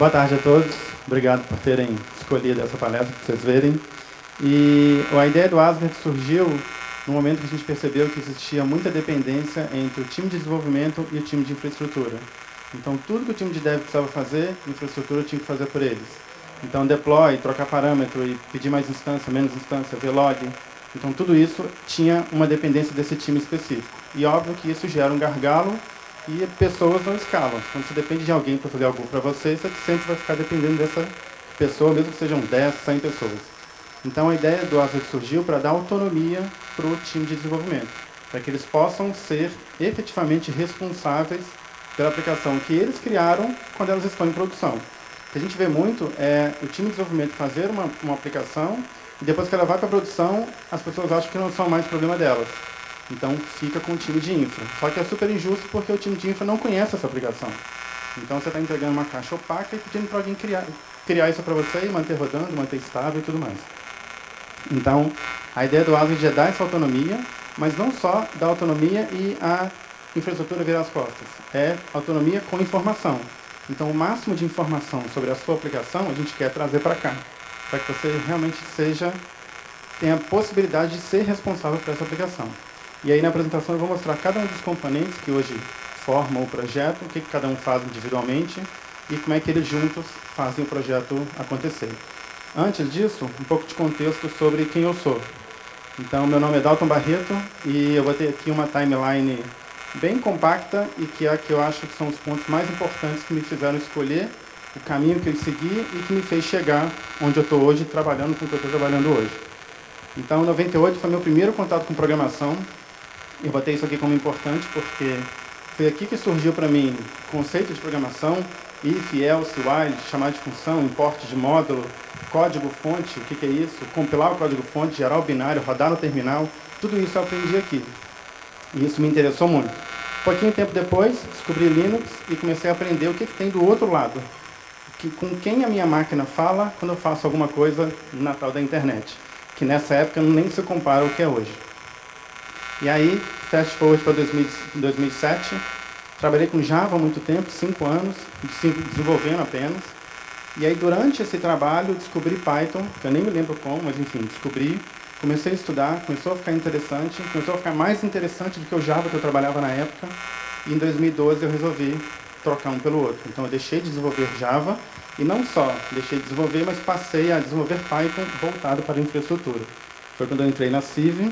Boa tarde a todos. Obrigado por terem escolhido essa palestra para vocês verem. E a ideia do Asgard surgiu no momento que a gente percebeu que existia muita dependência entre o time de desenvolvimento e o time de infraestrutura. Então, tudo que o time de dev precisava fazer, a infraestrutura tinha que fazer por eles. Então, deploy, trocar parâmetro e pedir mais instância, menos instância, vlog. Então, tudo isso tinha uma dependência desse time específico. E óbvio que isso gera um gargalo e pessoas não escalam. Quando você depende de alguém para fazer algo para você, você sempre vai ficar dependendo dessa pessoa, mesmo que sejam 10, 100 pessoas. Então, a ideia do Asgard surgiu para dar autonomia para o time de desenvolvimento, para que eles possam ser efetivamente responsáveis pela aplicação que eles criaram quando elas estão em produção. O que a gente vê muito é o time de desenvolvimento fazer uma aplicação e depois que ela vai para a produção, as pessoas acham que não são mais problema delas. Então, fica com o time de infra. Só que é super injusto porque o time de infra não conhece essa aplicação. Então, você está entregando uma caixa opaca e pedindo para alguém criar isso para você e manter rodando, manter estável e tudo mais. Então, a ideia do Asgard é dar essa autonomia, mas não só dar autonomia e a infraestrutura virar as costas. É autonomia com informação. Então, o máximo de informação sobre a sua aplicação a gente quer trazer para cá, para que você realmente tenha a possibilidade de ser responsável por essa aplicação. E aí, na apresentação, eu vou mostrar cada um dos componentes que hoje formam o projeto, o que cada um faz individualmente e como é que eles juntos fazem o projeto acontecer. Antes disso, um pouco de contexto sobre quem eu sou. Então, meu nome é Dalton Barreto e eu vou ter aqui uma timeline bem compacta e que é a que eu acho que são os pontos mais importantes que me fizeram escolher o caminho que eu segui e que me fez chegar onde eu estou hoje, trabalhando com o que eu estou trabalhando hoje. Então, em 98 foi meu primeiro contato com programação. Eu botei isso aqui como importante porque foi aqui que surgiu para mim o conceito de programação, if, else, while, chamar de função, import de módulo, código-fonte, o que é isso, compilar o código-fonte, gerar o binário, rodar no terminal, tudo isso eu aprendi aqui. E isso me interessou muito. Pouquinho tempo depois, descobri Linux e comecei a aprender o que tem do outro lado. Com quem a minha máquina fala quando eu faço alguma coisa na tal da internet. Que nessa época nem se compara ao que é hoje. E aí, fast forward para 2007, trabalhei com Java há muito tempo, 5 anos, desenvolvendo apenas. E aí, durante esse trabalho, descobri Python, que eu nem me lembro como, mas enfim, descobri. Comecei a estudar, começou a ficar interessante, começou a ficar mais interessante do que o Java que eu trabalhava na época. E em 2012 eu resolvi trocar um pelo outro. Então eu deixei de desenvolver Java, e não só deixei de desenvolver, mas passei a desenvolver Python voltado para a infraestrutura. Foi quando eu entrei na Civ.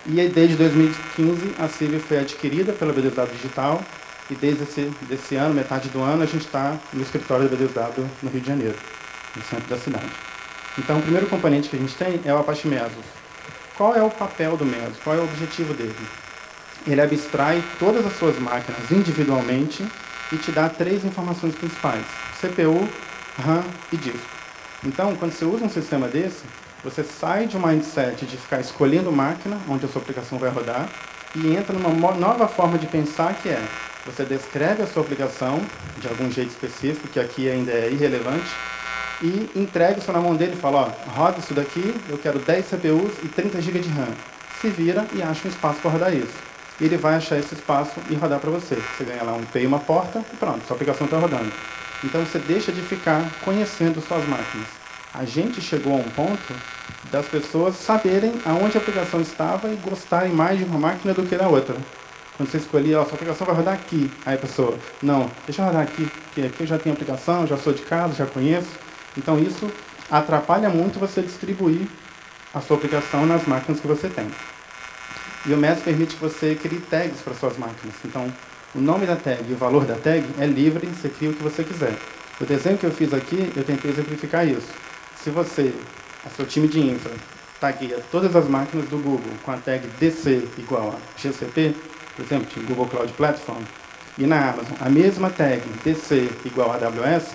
E aí, desde 2015, a Civ foi adquirida pela BDSW Digital, e desde esse ano, metade do ano, a gente está no escritório da BDSW no Rio de Janeiro, no centro da cidade. Então, o primeiro componente que a gente tem é o Apache Mesos. Qual é o papel do Mesos? Qual é o objetivo dele? Ele abstrai todas as suas máquinas individualmente e te dá 3 informações principais: CPU, RAM e disco. Então, quando você usa um sistema desse, você sai de um mindset de ficar escolhendo máquina, onde a sua aplicação vai rodar, e entra numa nova forma de pensar, que é: você descreve a sua aplicação de algum jeito específico, que aqui ainda é irrelevante, e entrega isso na mão dele e fala: ó, roda isso daqui, eu quero 10 CPUs e 30 GB de RAM. Se vira e acha um espaço para rodar isso. E ele vai achar esse espaço e rodar para você. Você ganha lá um IP e uma porta e pronto, sua aplicação está rodando. Então você deixa de ficar conhecendo suas máquinas. A gente chegou a um ponto das pessoas saberem aonde a aplicação estava e gostarem mais de uma máquina do que da outra. Quando você escolhia, ó, sua aplicação vai rodar aqui. Aí a pessoa: não, deixa eu rodar aqui, porque aqui eu já tenho aplicação, já sou de casa, já conheço. Então isso atrapalha muito você distribuir a sua aplicação nas máquinas que você tem. E o Mesos permite que você crie tags para suas máquinas. Então, o nome da tag e o valor da tag é livre, você cria o que você quiser. O desenho que eu fiz aqui, eu tentei exemplificar isso. Se você, o seu time de infra, tagueia todas as máquinas do Google com a tag DC igual a GCP, por exemplo, de Google Cloud Platform, e na Amazon a mesma tag DC igual a AWS,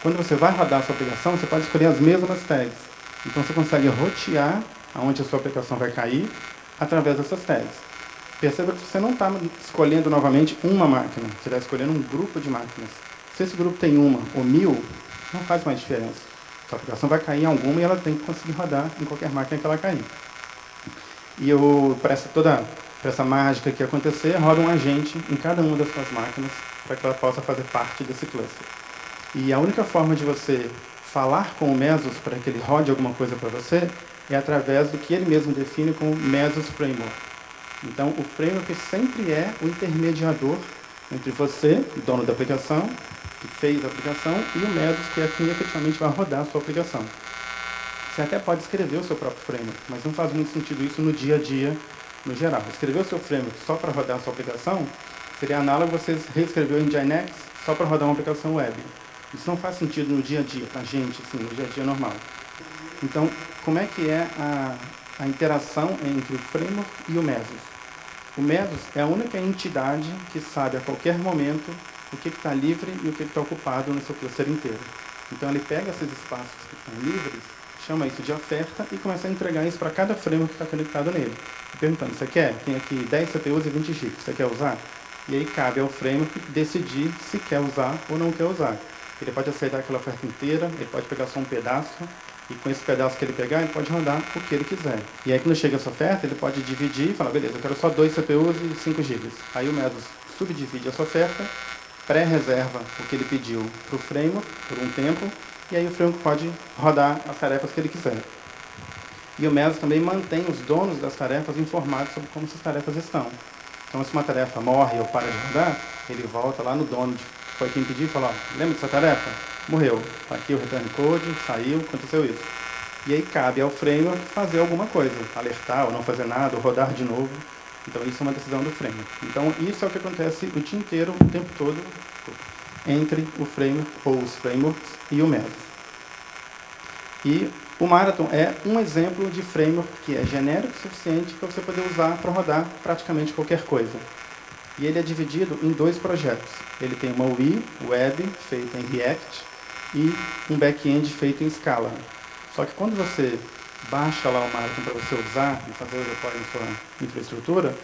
quando você vai rodar a sua aplicação, você pode escolher as mesmas tags. Então você consegue rotear aonde a sua aplicação vai cair através dessas tags. Perceba que você não está escolhendo novamente uma máquina, você está escolhendo um grupo de máquinas. Se esse grupo tem uma ou 1000, não faz mais diferença. Sua aplicação vai cair em alguma e ela tem que conseguir rodar em qualquer máquina que ela cair. E para essa mágica que acontecer, roda um agente em cada uma das suas máquinas para que ela possa fazer parte desse cluster. E a única forma de você falar com o Mesos para que ele rode alguma coisa para você é através do que ele mesmo define como Mesos Framework. Então, o framework sempre é o intermediador entre você, dono da aplicação, que fez a aplicação, e o Mesos, que é quem efetivamente vai rodar a sua aplicação. Você até pode escrever o seu próprio framework, mas não faz muito sentido isso no dia a dia, no geral. Escrever o seu framework só para rodar a sua aplicação seria análogo a você reescrever o Nginx só para rodar uma aplicação web. Isso não faz sentido no dia a dia, para a gente, assim, no dia a dia normal. Então, como é que é a interação entre o framework e o Mesos? O Mesos é a única entidade que sabe a qualquer momento o que está livre e o que está ocupado no seu cluster inteiro. Então, ele pega esses espaços que estão livres, chama isso de oferta e começa a entregar isso para cada framework que está conectado nele. Perguntando, você quer? Tem aqui 10 CPUs e 20 GB, você quer usar? E aí cabe ao framework decidir se quer usar ou não quer usar. Ele pode aceitar aquela oferta inteira, ele pode pegar só um pedaço, e com esse pedaço que ele pegar, ele pode rodar o que ele quiser. E aí quando chega essa oferta, ele pode dividir e falar, beleza, eu quero só 2 CPUs e 5 GB. Aí o Mesos subdivide essa oferta, pré-reserva o que ele pediu para o framework por um tempo, e aí o framework pode rodar as tarefas que ele quiser. E o Mesos também mantém os donos das tarefas informados sobre como essas tarefas estão. Então, se uma tarefa morre ou para de rodar, ele volta lá no dono, que foi quem pediu, e fala, ó, lembra dessa tarefa? Morreu. Está aqui o return code, saiu, aconteceu isso. E aí cabe ao framework fazer alguma coisa, alertar ou não fazer nada, ou rodar de novo. Então, isso é uma decisão do framework. Então, isso é o que acontece o dia inteiro, o tempo todo, entre o framework ou os frameworks e o Mesos. E o Marathon é um exemplo de framework que é genérico o suficiente para você poder usar para rodar praticamente qualquer coisa. E ele é dividido em 2 projetos. Ele tem uma UI, web, feita em React, e um back-end feito em Scala. Só que quando você baixa lá o Marathon para você usar e fazer o deploy na sua infraestrutura,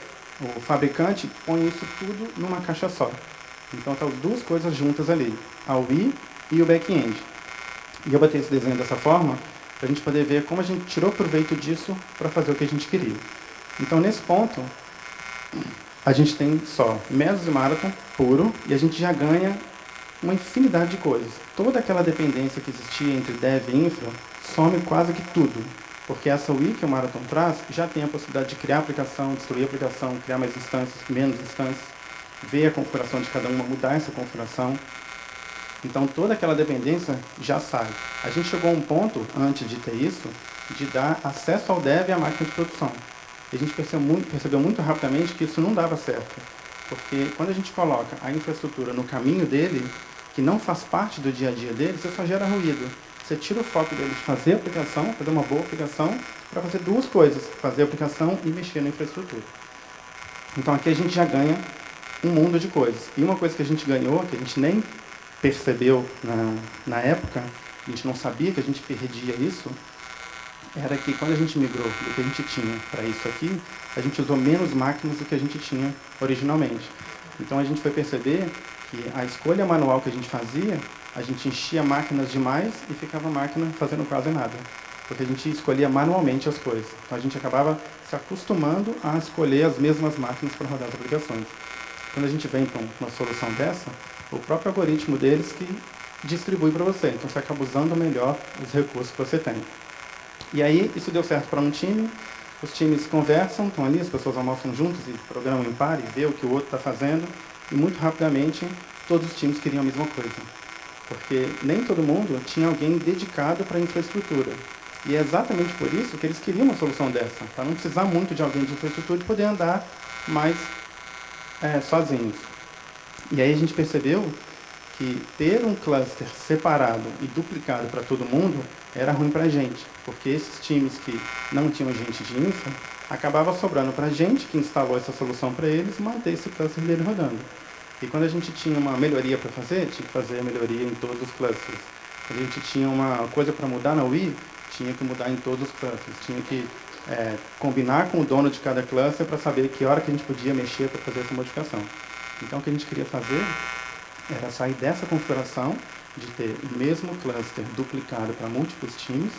o fabricante põe isso tudo numa caixa só. Então estão as 2 coisas juntas ali, a UI e o back-end. E eu botei esse desenho dessa forma para a gente poder ver como a gente tirou proveito disso para fazer o que a gente queria. Então, nesse ponto, a gente tem só Mesos e Marathon puro, e a gente já ganha uma infinidade de coisas. Toda aquela dependência que existia entre dev e infra some quase que tudo, porque essa UI que o Marathon traz já tem a possibilidade de criar aplicação, destruir a aplicação, criar mais instâncias, menos instâncias, ver a configuração de cada uma, mudar essa configuração. Então, toda aquela dependência já sai. A gente chegou a um ponto, antes de ter isso, de dar acesso ao dev à máquina de produção. E a gente percebeu muito rapidamente que isso não dava certo. Porque quando a gente coloca a infraestrutura no caminho dele, que não faz parte do dia a dia dele, você só gera ruído. Você tira o foco dele de fazer a aplicação, fazer uma boa aplicação, para fazer 2 coisas, fazer a aplicação e mexer na infraestrutura. Então, aqui a gente já ganha um mundo de coisas. E uma coisa que a gente ganhou, que a gente nem percebeu na época, a gente não sabia que a gente perdia isso, era que quando a gente migrou do que a gente tinha para isso aqui, a gente usou menos máquinas do que a gente tinha originalmente. Então a gente foi perceber que a escolha manual que a gente fazia, a gente enchia máquinas demais e ficava a máquina fazendo quase nada. Porque a gente escolhia manualmente as coisas. Então a gente acabava se acostumando a escolher as mesmas máquinas para rodar as aplicações. Quando a gente vem para uma solução dessa, o próprio algoritmo deles que distribui para você. Então você acaba usando melhor os recursos que você tem. E aí isso deu certo para um time, os times conversam, estão ali, as pessoas almoçam juntos e programam em par e vê o que o outro está fazendo, e muito rapidamente todos os times queriam a mesma coisa. Porque nem todo mundo tinha alguém dedicado para a infraestrutura. E é exatamente por isso que eles queriam uma solução dessa, para não precisar muito de alguém de infraestrutura e poder andar mais sozinhos. E aí a gente percebeu que ter um cluster separado e duplicado para todo mundo era ruim para a gente, porque esses times que não tinham gente de infra, acabava sobrando para a gente, que instalou essa solução para eles, manter esse cluster dele rodando. E quando a gente tinha uma melhoria para fazer, tinha que fazer a melhoria em todos os clusters. Quando a gente tinha uma coisa para mudar na UI, tinha que mudar em todos os clusters. Tinha que combinar com o dono de cada cluster para saber que hora que a gente podia mexer para fazer essa modificação. Então, o que a gente queria fazer era sair dessa configuração de ter o mesmo cluster duplicado para múltiplos times,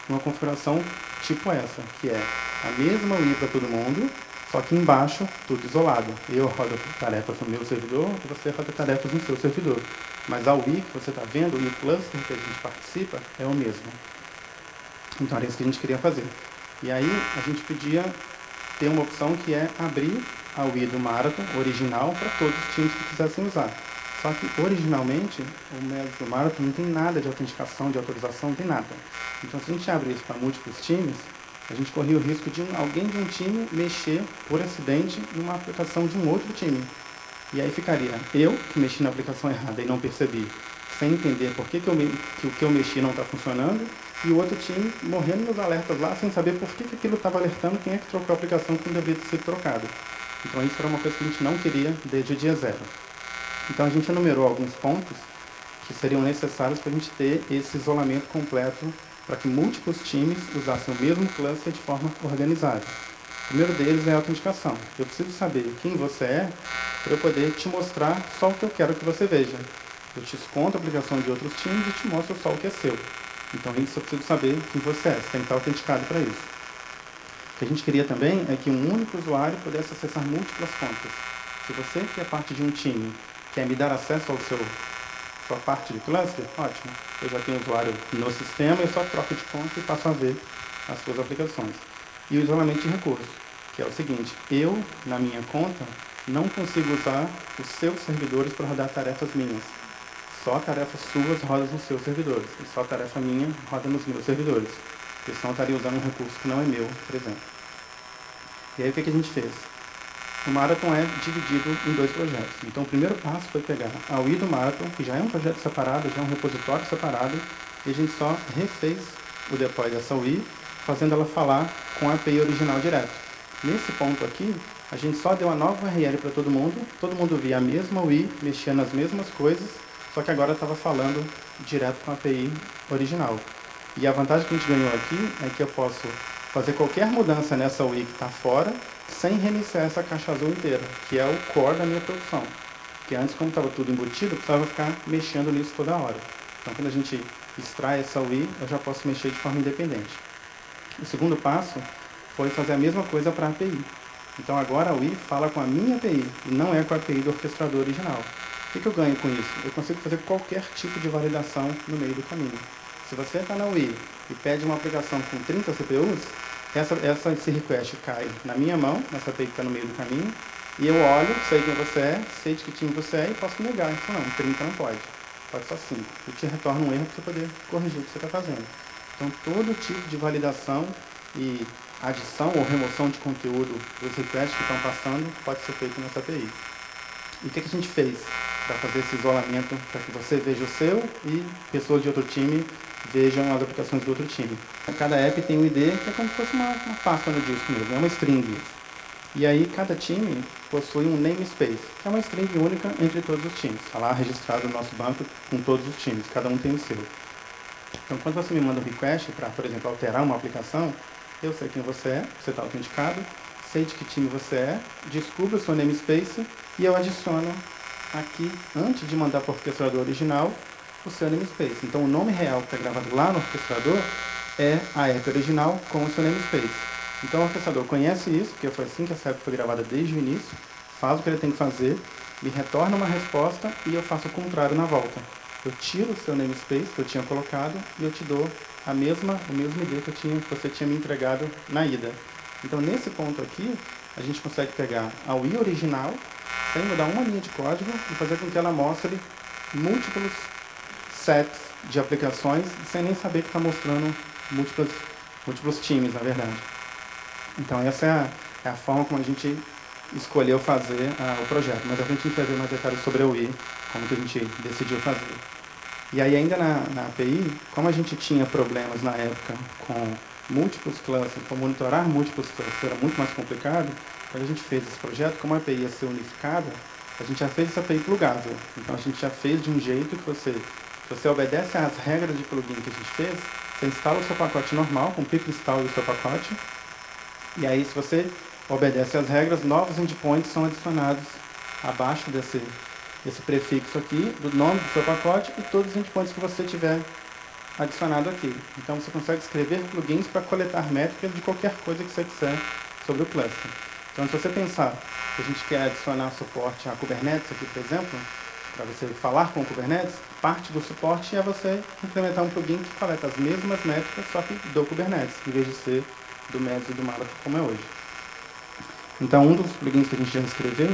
uma configuração tipo essa, que é a mesma UI para todo mundo, só que embaixo tudo isolado. Eu rodo tarefas no meu servidor e você roda tarefas no seu servidor. mas a UI que você está vendo e o cluster que a gente participa é o mesmo. Então era isso que a gente queria fazer. E aí a gente podia ter uma opção que é abrir a UI do Marathon original para todos os times que quisessem usar. Só que originalmente o método do Marathon não tem nada de autenticação, de autorização, não tem nada. Então se a gente abre isso para múltiplos times, a gente corria o risco de alguém de um time mexer por acidente numa aplicação de um outro time. E aí ficaria eu, que mexi na aplicação errada e não percebi, sem entender por que o que eu mexi não está funcionando, e o outro time morrendo nos alertas lá, sem saber por que aquilo estava alertando, quem é que trocou a aplicação que não deveria ter sido trocado. Então isso era uma coisa que a gente não queria desde o dia zero. Então a gente enumerou alguns pontos que seriam necessários para a gente ter esse isolamento completo para que múltiplos times usassem o mesmo cluster de forma organizada. O primeiro deles é a autenticação. Eu preciso saber quem você é para eu poder te mostrar só o que eu quero que você veja. Eu te escondo a aplicação de outros times e te mostro só o que é seu. Então isso eu preciso saber quem você é. Você tem que estar autenticado para isso. O que a gente queria também é que um único usuário pudesse acessar múltiplas contas. Se você, que é parte de um time, quer me dar acesso ao sua parte de cluster, ótimo. Eu já tenho usuário no sistema, eu só troco de conta e passo a ver as suas aplicações. E o isolamento de recursos, que é o seguinte: eu, na minha conta, não consigo usar os seus servidores para rodar tarefas minhas. Só tarefas suas rodam nos seus servidores, e só tarefa minha roda nos meus servidores. Porque senão eu estaria usando um recurso que não é meu, por exemplo. E aí o que a gente fez? O Marathon é dividido em 2 projetos. Então o primeiro passo foi pegar a UI do Marathon, que já é um projeto separado, já é um repositório separado, e a gente só refez o deploy dessa UI, fazendo ela falar com a API original direto. Nesse ponto aqui, a gente só deu a nova URL para todo mundo via a mesma UI, mexia nas mesmas coisas, só que agora estava falando direto com a API original. E a vantagem que a gente ganhou aqui é que eu posso fazer qualquer mudança nessa UI que está fora, sem reiniciar essa caixa azul inteira, que é o core da minha produção. Porque antes, como estava tudo embutido, eu precisava ficar mexendo nisso toda hora. Então, quando a gente extrai essa UI, eu já posso mexer de forma independente. O segundo passo foi fazer a mesma coisa para a API. Então, agora a UI fala com a minha API, e não é com a API do orquestrador original. O que eu ganho com isso? Eu consigo fazer qualquer tipo de validação no meio do caminho. Se você está na UI e pede uma aplicação com 30 CPUs, esse request cai na minha mão, nessa API que está no meio do caminho, e eu olho, sei quem você é, sei de que time você é e posso negar. Então não, 30 não pode só 5. E te retorna um erro para você poder corrigir o que você está fazendo. Então todo tipo de validação e adição ou remoção de conteúdo dos requests que estão passando pode ser feito nessa API. E o que a gente fez para fazer esse isolamento, para que você veja o seu e pessoas de outro time vejam as aplicações do outro time? Cada app tem um ID que é como se fosse uma pasta no disco mesmo, é uma string. E aí cada time possui um namespace, que é uma string única entre todos os times. Está lá registrado no nosso banco com todos os times, cada um tem o seu. Então quando você me manda um request para, por exemplo, alterar uma aplicação, eu sei quem você está autenticado, sei de que time você é, descubro o seu namespace e eu adiciono aqui, antes de mandar para o orquestrador original, o seu namespace. Então o nome real que está gravado lá no orquestrador é a app original com o seu namespace. Então o orquestrador conhece isso, porque foi assim que essa app foi gravada desde o início, faz o que ele tem que fazer, me retorna uma resposta e eu faço o contrário na volta. Eu tiro o seu namespace que eu tinha colocado e eu te dou o mesmo ID que você tinha me entregado na ida. Então nesse ponto aqui, a gente consegue pegar a UI original, sem mudar uma linha de código e fazer com que ela mostre múltiplos sets de aplicações, sem nem saber que está mostrando múltiplos times, na verdade. Então essa é a forma como a gente escolheu fazer o projeto. Mas a gente vai ver mais detalhes sobre a UI, como que a gente decidiu fazer. E aí ainda na API, como a gente tinha problemas na época com múltiplos clusters, para monitorar múltiplos clusters era muito mais complicado, quando a gente fez esse projeto, como a API ia ser unificada, a gente já fez essa API plugável. Então a gente já fez de um jeito que você obedece às regras de plugin que a gente fez, você instala o seu pacote normal, com pip install do seu pacote, e aí se você obedece às regras, novos endpoints são adicionados abaixo desse prefixo aqui, do nome do seu pacote e todos os endpoints que você tiver adicionado aqui. Então você consegue escrever plugins para coletar métricas de qualquer coisa que você quiser sobre o cluster. Então se você pensar que a gente quer adicionar suporte a Kubernetes aqui, por exemplo, para você falar com o Kubernetes, parte do suporte é você implementar um plugin que coleta as mesmas métricas, só que do Kubernetes, em vez de ser do Mesos e do Marathon como é hoje. Então, um dos plugins que a gente já escreveu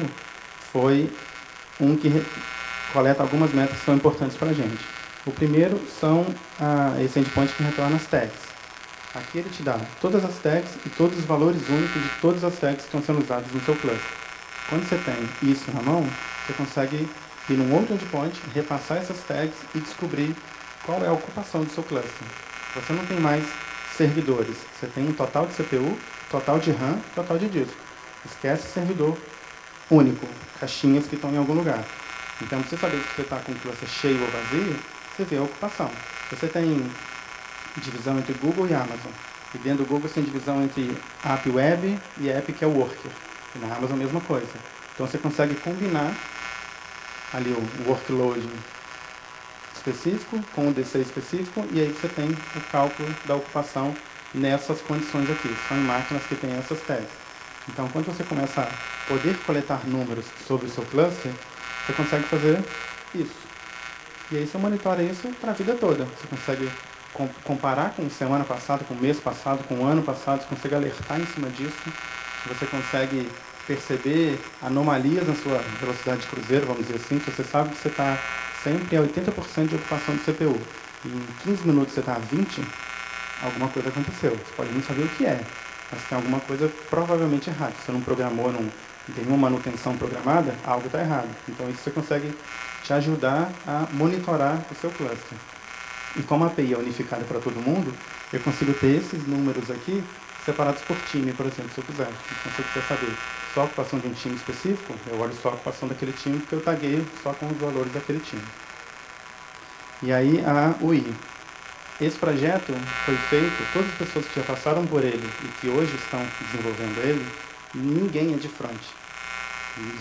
foi um que coleta algumas métricas que são importantes para a gente. O primeiro são esse endpoint que retorna as tags. Aqui ele te dá todas as tags e todos os valores únicos de todas as tags que estão sendo usadas no seu cluster. Quando você tem isso na mão, você consegue ir num outro endpoint, repassar essas tags e descobrir qual é a ocupação do seu cluster. Você não tem mais servidores, você tem um total de CPU, total de RAM, total de disco. Esquece servidor único, caixinhas que estão em algum lugar. Então, para você saber se você está com o cluster cheio ou vazio, você vê a ocupação. Você tem divisão entre Google e Amazon. E dentro do Google você tem divisão entre App Web e App que é o Worker. E na Amazon a mesma coisa. Então você consegue combinar ali o workload específico com o DC específico e aí você tem o cálculo da ocupação nessas condições aqui. São em máquinas que têm essas tags. Então quando você começa a poder coletar números sobre o seu cluster, você consegue fazer isso. E aí você monitora isso para a vida toda. Você consegue comparar com semana passada, com mês passado, com ano passado, você consegue alertar em cima disso, você consegue perceber anomalias na sua velocidade de cruzeiro, vamos dizer assim, que você sabe que você está sempre a 80% de ocupação do CPU. E em 15 minutos você está a 20%, alguma coisa aconteceu. Você pode não saber o que é, mas tem alguma coisa provavelmente errada. Se você não programou, não tem uma manutenção programada, algo está errado. Então isso você consegue te ajudar a monitorar o seu cluster. E como a API é unificada para todo mundo, eu consigo ter esses números aqui separados por time, por exemplo, se eu quiser. Então, se eu quiser saber só a ocupação de um time específico, eu olho só a ocupação daquele time, porque eu tagueio só com os valores daquele time. E aí, a UI. Esse projeto foi feito, todas as pessoas que já passaram por ele e que hoje estão desenvolvendo ele, ninguém é de front.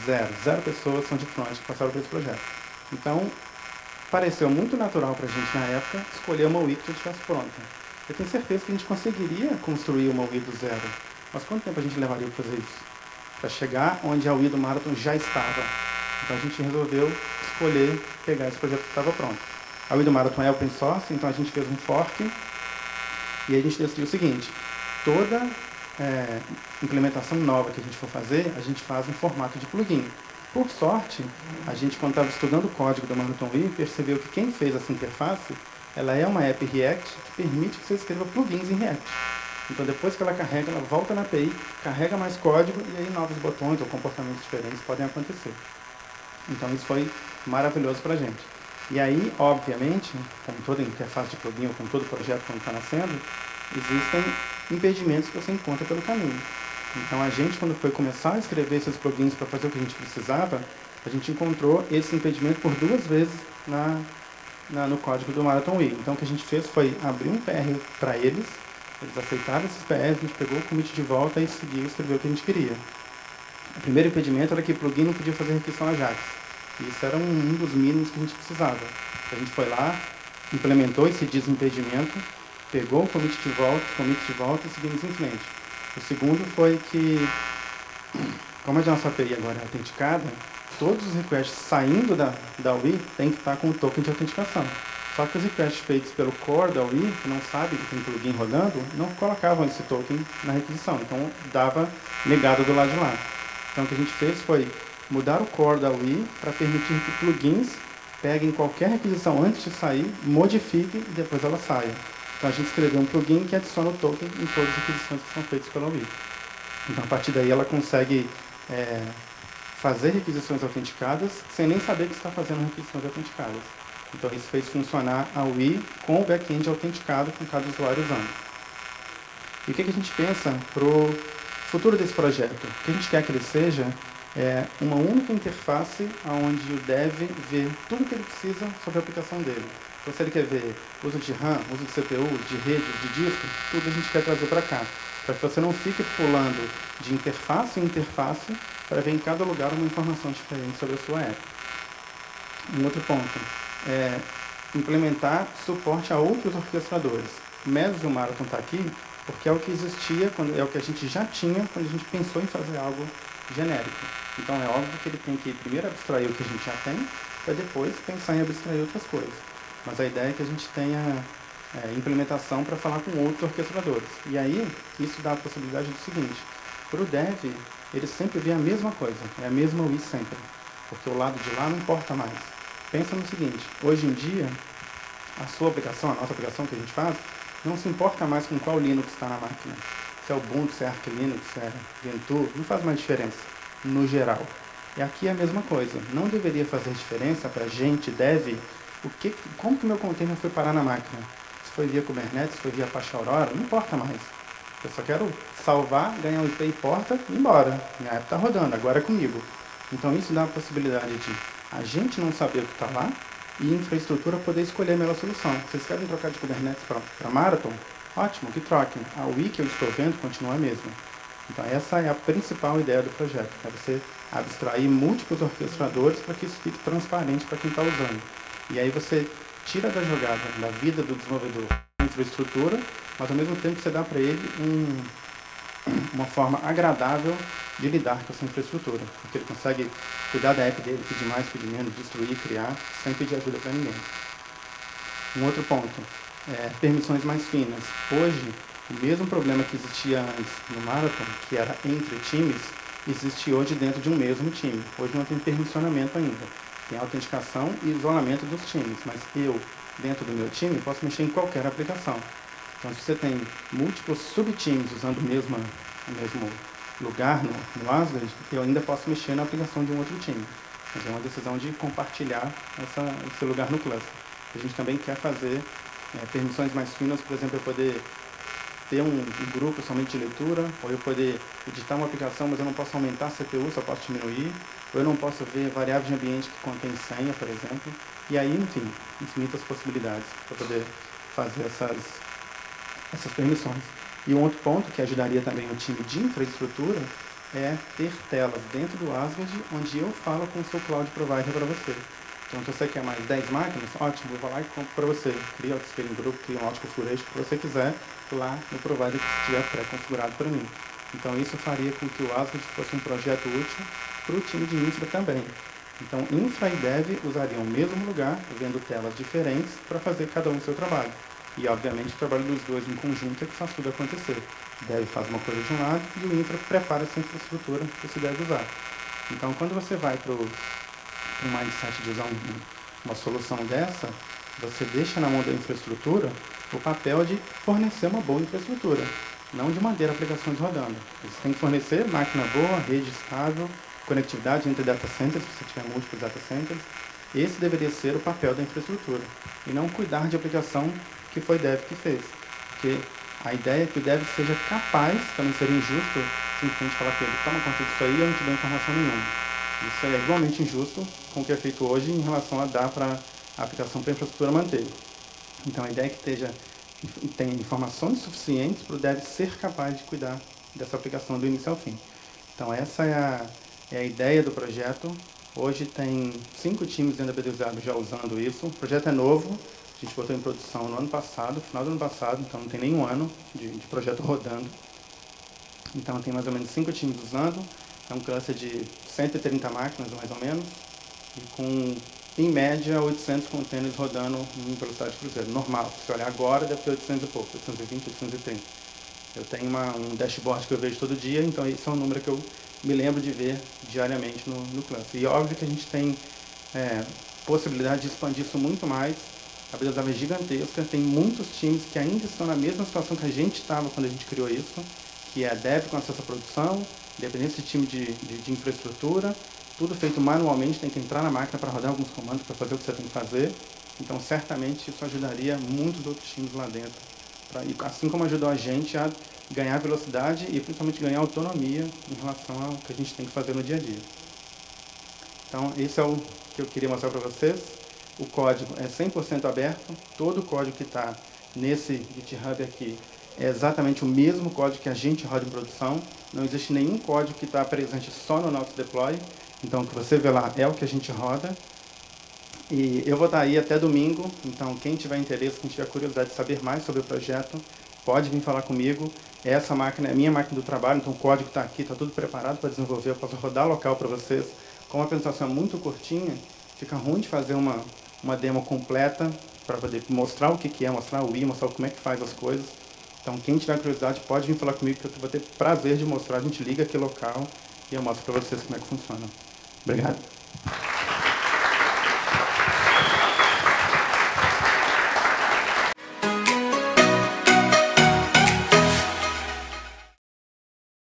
Zero pessoas são de front que passaram por esse projeto. Então, pareceu muito natural para a gente, na época, escolher uma UI que já estivesse pronta. Eu tenho certeza que a gente conseguiria construir uma UI do zero. Mas quanto tempo a gente levaria para fazer isso? Para chegar onde a UI do Marathon já estava. Então a gente resolveu escolher pegar esse projeto que estava pronto. A UI do Marathon é open source, então a gente fez um fork. E aí a gente decidiu o seguinte, toda implementação nova que a gente for fazer, a gente faz em formato de plugin. Por sorte, a gente, quando estava estudando o código do Marathon UI, percebeu que quem fez essa interface, ela é uma app React que permite que você escreva plugins em React. Então, depois que ela carrega, ela volta na API, carrega mais código e aí novos botões ou comportamentos diferentes podem acontecer. Então, isso foi maravilhoso para a gente. E aí, obviamente, como toda interface de plugin ou como todo projeto quando está nascendo, existem impedimentos que você encontra pelo caminho. Então, a gente, quando foi começar a escrever esses plugins para fazer o que a gente precisava, a gente encontrou esse impedimento por 2 vezes no código do Marathon UI. Então, o que a gente fez foi abrir um PR para eles aceitaram esses PRs, a gente pegou o commit de volta e seguiu e escreveu o que a gente queria. O primeiro impedimento era que o plugin não podia fazer requisição AJAX. E isso era um dos mínimos que a gente precisava. A gente foi lá, implementou esse desimpedimento, pegou o commit de volta e seguimos em frente. O segundo foi que, como a nossa API agora é autenticada, todos os requests saindo da UI tem que estar com o token de autenticação. Só que os requests feitos pelo core da UI, que não sabe que tem plugin rodando, não colocavam esse token na requisição. Então, dava negado do lado de lá. Então, o que a gente fez foi mudar o core da UI para permitir que plugins peguem qualquer requisição antes de sair, modifiquem e depois ela saia. Então, a gente escreveu um plugin que adiciona o token em todas as requisições que são feitas pela UI. Então, a partir daí, ela consegue fazer requisições autenticadas sem nem saber que está fazendo requisições autenticadas. Então, isso fez funcionar a UI com o back-end autenticado com cada usuário usando. E o que a gente pensa para o futuro desse projeto? O que a gente quer que ele seja uma única interface onde o dev vê tudo o que ele precisa sobre a aplicação dele. Então, se ele quer ver uso de RAM, uso de CPU, de rede, de disco, tudo a gente quer trazer para cá. Para que você não fique pulando de interface em interface para ver em cada lugar uma informação diferente sobre a sua app. Um outro ponto é implementar suporte a outros orquestradores. Mesos e o Marathon está aqui porque é o que existia, é o que a gente já tinha quando a gente pensou em fazer algo genérico. Então é óbvio que ele tem que primeiro abstrair o que a gente já tem para depois pensar em abstrair outras coisas. Mas a ideia é que a gente tenha implementação para falar com outros orquestradores. E aí, isso dá a possibilidade do seguinte: para o dev, ele sempre vê a mesma coisa, é a mesma UI sempre, porque o lado de lá não importa mais. Pensa no seguinte: hoje em dia, a sua aplicação, a nossa aplicação que a gente faz, não se importa mais com qual Linux está na máquina. Se é Ubuntu, se é Arch Linux, se é Gentoo, não faz mais diferença, no geral. E aqui é a mesma coisa. Não deveria fazer diferença para a gente, dev, como que o meu container foi parar na máquina. Se foi via Kubernetes, se foi via Apache Aurora, não importa mais. Eu só quero salvar, ganhar um IP e porta e ir embora. Minha app está rodando, agora é comigo. Então isso dá a possibilidade de a gente não saber o que está lá e infraestrutura poder escolher a melhor solução. Vocês querem trocar de Kubernetes para Marathon? Ótimo, que troquem. A UI que eu estou vendo continua a mesma. Então essa é a principal ideia do projeto, é você abstrair múltiplos orquestradores para que isso fique transparente para quem está usando. E aí você tira da jogada, da vida do desenvolvedor, a infraestrutura, mas ao mesmo tempo você dá para ele uma forma agradável de lidar com essa infraestrutura, porque ele consegue cuidar da app dele, pedir mais, pedir menos, destruir, criar, sem pedir ajuda para ninguém. Um outro ponto, permissões mais finas. Hoje, o mesmo problema que existia antes no Marathon, que era entre times, existe hoje dentro de um mesmo time. Hoje não tem permissionamento ainda. Tem autenticação e isolamento dos times, mas eu, dentro do meu time, posso mexer em qualquer aplicação. Então, se você tem múltiplos subtimes usando o mesmo lugar no Asgard, eu ainda posso mexer na aplicação de um outro time. Mas é uma decisão de compartilhar esse lugar no cluster. A gente também quer fazer permissões mais finas, por exemplo, eu poder ter um grupo somente de leitura, ou eu poder editar uma aplicação, mas eu não posso aumentar a CPU, só posso diminuir, ou eu não posso ver variáveis de ambiente que contém senha, por exemplo. E aí, enfim, infinitas possibilidades para poder fazer essas permissões. E um outro ponto que ajudaria também o time de infraestrutura é ter telas dentro do Asgard, onde eu falo com o seu cloud provider para você. Então, se você quer mais 10 máquinas, ótimo, eu vou lá e compro para você. Cria o Scaling Group, cria um Autoconfiguration, o que você quiser, lá no provider que estiver pré-configurado para mim. Então, isso faria com que o Asgard fosse um projeto útil para o time de infra também. Então, infra e dev usariam o mesmo lugar, vendo telas diferentes, para fazer cada um o seu trabalho. E, obviamente, o trabalho dos dois em conjunto é que faz tudo acontecer. O dev faz uma coisa de um lado e o infra prepara essa infraestrutura que se deve usar. Então, quando você vai para o mindset de usar uma solução dessa, você deixa na mão da infraestrutura o papel de fornecer uma boa infraestrutura, não de manter aplicações rodando. Você tem que fornecer máquina boa, rede estável, conectividade entre data centers, se você tiver múltiplos data centers. Esse deveria ser o papel da infraestrutura, e não cuidar de aplicação que foi dev que fez. Porque a ideia é que o dev seja capaz, também seria injusto, simplesmente falar que ele toma conta disso aí e eu não te dou informação nenhuma. Isso é igualmente injusto com o que é feito hoje em relação a dar para a aplicação para a infraestrutura manter. Então a ideia é que tenha informações suficientes para o dev ser capaz de cuidar dessa aplicação do início ao fim. Então essa é a ideia do projeto. Hoje tem 5 times dentro da BW já usando isso. O projeto é novo, a gente botou em produção no ano passado, final do ano passado, então não tem nem um ano de projeto rodando. Então tem mais ou menos 5 times usando. É um cluster de 130 máquinas, mais ou menos, e com, em média, 800 containers rodando em velocidade de cruzeiro. Normal, se olhar agora, deve ter 800 e pouco, 820, 830. Eu tenho um dashboard que eu vejo todo dia, então esse é um número que eu me lembro de ver diariamente no cluster. E óbvio que a gente tem possibilidade de expandir isso muito mais. A BW é gigantesca, tem muitos times que ainda estão na mesma situação que a gente estava quando a gente criou isso, que é dev com acesso à produção, independente de time de infraestrutura, tudo feito manualmente, tem que entrar na máquina para rodar alguns comandos para fazer o que você tem que fazer. Então, certamente, isso ajudaria muitos outros times lá dentro. Assim como ajudou a gente a ganhar velocidade e principalmente ganhar autonomia em relação ao que a gente tem que fazer no dia a dia. Então, esse é o que eu queria mostrar para vocês. O código é 100% aberto, todo o código que está nesse GitHub aqui é exatamente o mesmo código que a gente roda em produção. Não existe nenhum código que está presente só no nosso deploy. Então, o que você vê lá é o que a gente roda. E eu vou estar aí até domingo. Então, quem tiver interesse, quem tiver curiosidade de saber mais sobre o projeto, pode vir falar comigo. Essa máquina é minha máquina do trabalho, então o código está aqui, está tudo preparado para desenvolver. Eu posso rodar local para vocês. Com uma apresentação muito curtinha, Fica ruim de fazer uma demo completa para poder mostrar o que é, mostrar o I, mostrar como é que faz as coisas. Então, quem tiver curiosidade, pode vir falar comigo, que eu vou ter prazer de mostrar. A gente liga aqui local e eu mostro para vocês como é que funciona. Obrigado.